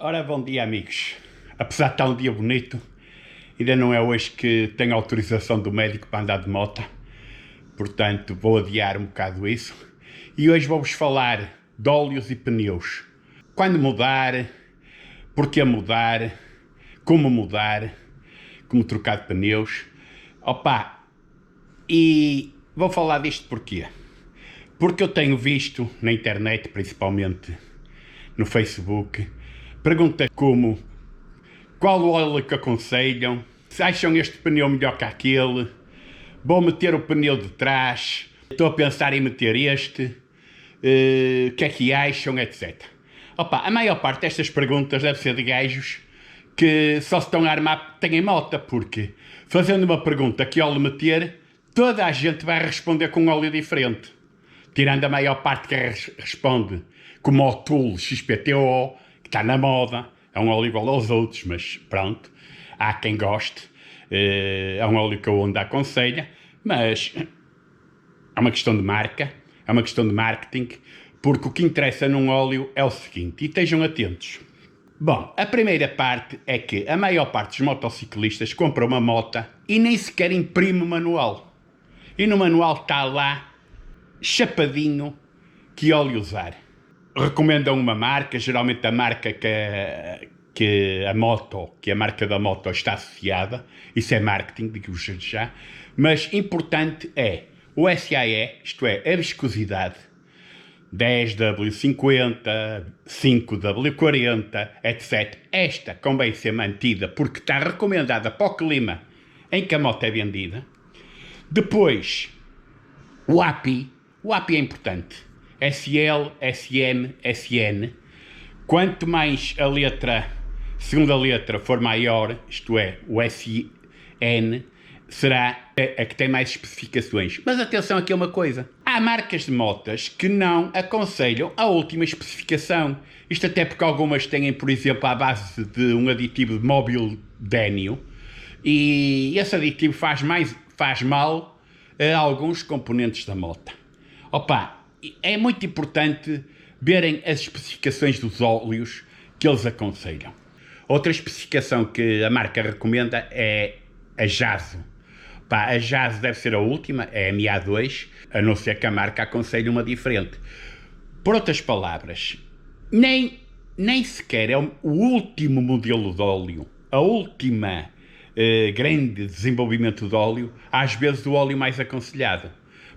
Ora, bom dia, amigos. Apesar de estar um dia bonito, ainda não é hoje que tenho autorização do médico para andar de moto, portanto vou adiar um bocado isso. E hoje vou-vos falar de óleos e pneus. Quando mudar, porquê mudar, como trocar de pneus. Opa, e vou falar disto porquê? Porque eu tenho visto na internet, principalmente no Facebook, pergunta como qual o óleo que aconselham, se acham este pneu melhor que aquele, vou meter o pneu de trás, estou a pensar em meter este, o que é que acham, etc. Opa, a maior parte destas perguntas deve ser de gajos que só se estão a armar porque têm moto, porque fazendo uma pergunta que óleo meter, toda a gente vai responder com um óleo diferente. Tirando a maior parte que responde como o Tool XPTO, que está na moda, é um óleo igual aos outros, mas pronto, há quem goste, é um óleo que a Honda aconselha, mas é uma questão de marca, é uma questão de marketing, porque o que interessa num óleo é o seguinte, e estejam atentos. Bom, a primeira parte é que a maior parte dos motociclistas compra uma moto e nem sequer imprime o manual. E no manual está lá chapadinho que óleo usar. Recomendam uma marca, geralmente a marca que a marca da moto está associada, isso é marketing, digo-vos já, mas importante é o SAE, isto é, a viscosidade, 10W50, 5W40, etc. Esta convém ser mantida porque está recomendada para o clima em que a moto é vendida. Depois, o API é importante. SL, SM, SN. Quanto mais a segunda letra for maior, isto é, o SN, será a que tem mais especificações. Mas atenção aqui a uma coisa. Há marcas de motas que não aconselham a última especificação. Isto até porque algumas têm, por exemplo, à base de um aditivo de molibdênio e esse aditivo faz mal a alguns componentes da moto. Opa, é muito importante verem as especificações dos óleos que eles aconselham. Outra especificação que a marca recomenda é a JASO. Pá, a JASO deve ser a última, é a MA2, a não ser que a marca aconselhe uma diferente. Por outras palavras, nem sequer é o último modelo de óleo, a última grande desenvolvimento de óleo, às vezes o óleo mais aconselhado.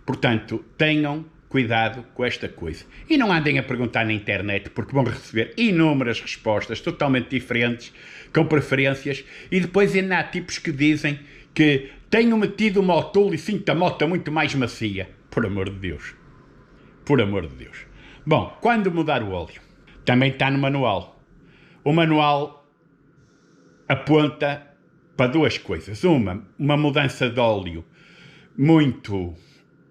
Portanto, tenham cuidado com esta coisa. E não andem a perguntar na internet, porque vão receber inúmeras respostas totalmente diferentes, com preferências, e depois ainda há tipos que dizem que tenho metido uma Tool e sinto a moto muito mais macia. Por amor de Deus. Por amor de Deus. Bom, quando mudar o óleo? Também está no manual. O manual aponta para duas coisas. Uma mudança de óleo muito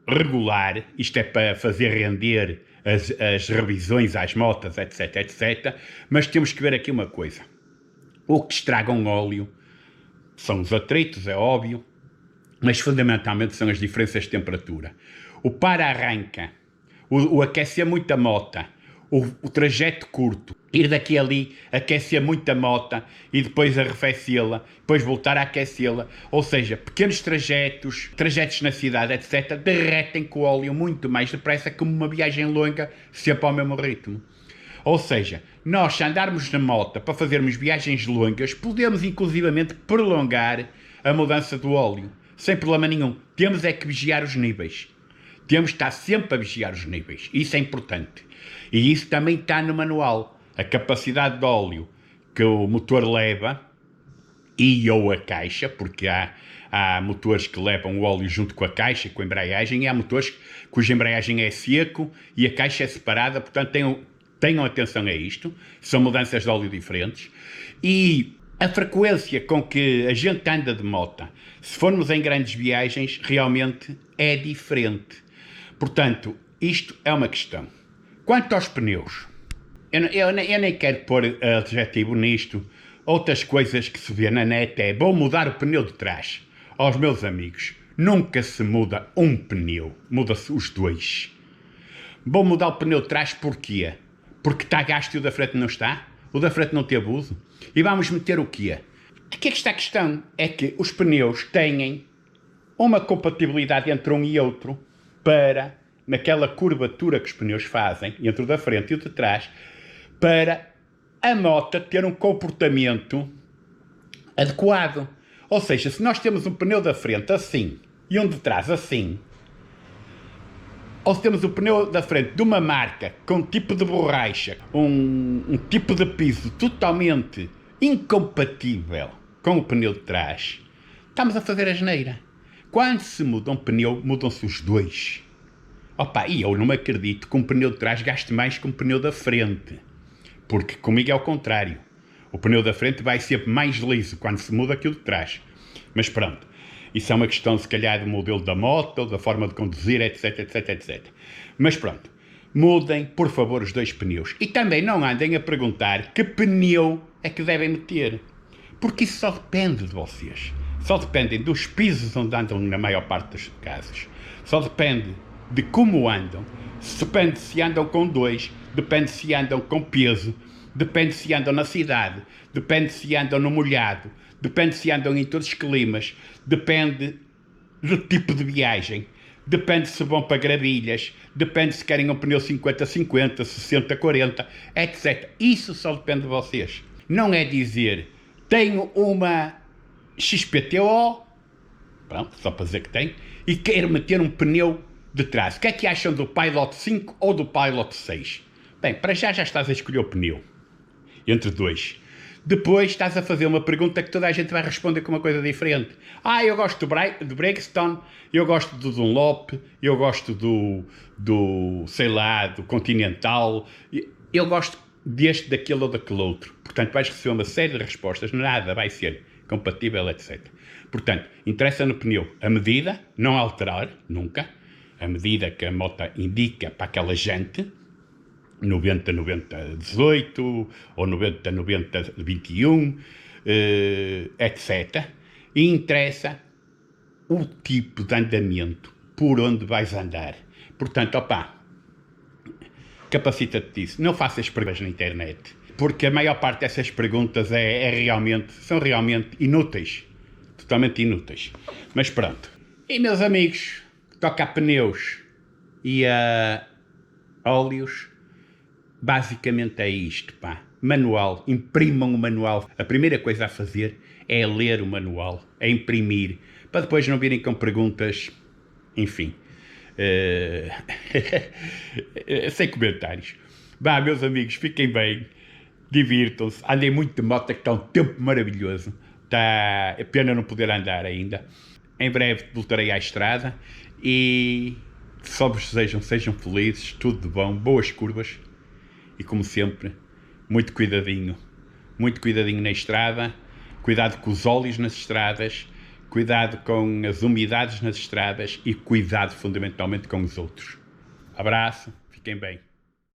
regular, isto é para fazer render as revisões às motas, etc, etc. Mas temos que ver aqui uma coisa. O que estraga um óleo são os atritos, é óbvio, mas fundamentalmente são as diferenças de temperatura. O para-arranca, o aquecer muito a moto, o trajeto curto, ir daqui a ali, aquecer muito a moto e depois arrefecê-la, depois voltar a aquecê-la, ou seja, pequenos trajetos na cidade, etc., derretem com o óleo muito mais depressa que uma viagem longa, sempre ao mesmo ritmo. Ou seja, nós, se andarmos na moto para fazermos viagens longas, podemos inclusivamente prolongar a mudança do óleo, sem problema nenhum. Temos é que vigiar os níveis. Temos que estar sempre a vigiar os níveis. Isso é importante. E isso também está no manual. A capacidade de óleo que o motor leva ou a caixa, porque há motores que levam o óleo junto com a caixa, com a embreagem, e há motores cuja embreagem é seco e a caixa é separada, portanto tenham atenção a isto. São mudanças de óleo diferentes. E a frequência com que a gente anda de moto, se formos em grandes viagens, realmente é diferente. Portanto, isto é uma questão. Quanto aos pneus, eu nem quero pôr adjetivo nisto. Outras coisas que se vê na net é vou mudar o pneu de trás. Aos meus amigos, nunca se muda um pneu, muda-se os dois. Vou mudar o pneu de trás porquê? Porque está gasto e o da frente não está? O da frente não teve uso. E vamos meter o quê? Aqui é que está a questão. É que os pneus têm uma compatibilidade entre um e outro para, naquela curvatura que os pneus fazem, entre o da frente e o de trás, para a moto ter um comportamento adequado. Ou seja, se nós temos um pneu da frente assim e um de trás assim, ou se temos o pneu da frente de uma marca com um tipo de borracha, um tipo de piso totalmente incompatível com o pneu de trás, estamos a fazer asneira. Quando se muda um pneu, mudam-se os dois. Opa, e eu não me acredito que um pneu de trás gaste mais que um pneu da frente. Porque comigo é o contrário. O pneu da frente vai sempre mais liso quando se muda que o de trás. Mas pronto. Isso é uma questão, se calhar, do modelo da moto, da forma de conduzir, etc, etc, etc. Mas pronto. Mudem, por favor, os dois pneus. E também não andem a perguntar que pneu é que devem meter. Porque isso só depende de vocês. Só dependem dos pisos onde andam na maior parte dos casos. Só depende de como andam. Depende se andam com dois. Depende se andam com peso. Depende se andam na cidade. Depende se andam no molhado. Depende se andam em todos os climas. Depende do tipo de viagem. Depende se vão para gravilhas. Depende se querem um pneu 50-50, 60-40, etc. Isso só depende de vocês. Não é dizer, tenho uma XPTO, pronto, só para dizer que tem, e quero meter um pneu de trás. O que é que acham do Pilot 5 ou do Pilot 6? Bem, para já estás a escolher o pneu. Entre dois. Depois estás a fazer uma pergunta que toda a gente vai responder com uma coisa diferente. Eu gosto do Bridgestone, eu gosto do Dunlop, eu gosto sei lá, do Continental, eu gosto deste, daquele ou daquele outro. Portanto, vais receber uma série de respostas, nada vai ser compatível, etc. Portanto, interessa no pneu a medida, não alterar, nunca, a medida que a moto indica para aquela jante, 90-90-18 ou 90-90-21, etc. E interessa o tipo de andamento, por onde vais andar. Portanto, capacita-te disso. Não faças perguntas na internet, porque a maior parte dessas perguntas são realmente inúteis. Totalmente inúteis. Mas pronto. E meus amigos, toca a pneus e a óleos, basicamente é isto, Manual, imprimam o manual. A primeira coisa a fazer é ler o manual, é imprimir, para depois não virem com perguntas, enfim, sem comentários. Meus amigos, fiquem bem, divirtam-se, andem muito de moto, que está um tempo maravilhoso, é pena não poder andar ainda. Em breve voltarei à estrada e só vos desejam, sejam felizes, tudo de bom, boas curvas. E como sempre, muito cuidadinho na estrada, cuidado com os óleos nas estradas, cuidado com as umidades nas estradas e cuidado fundamentalmente com os outros. Abraço, fiquem bem.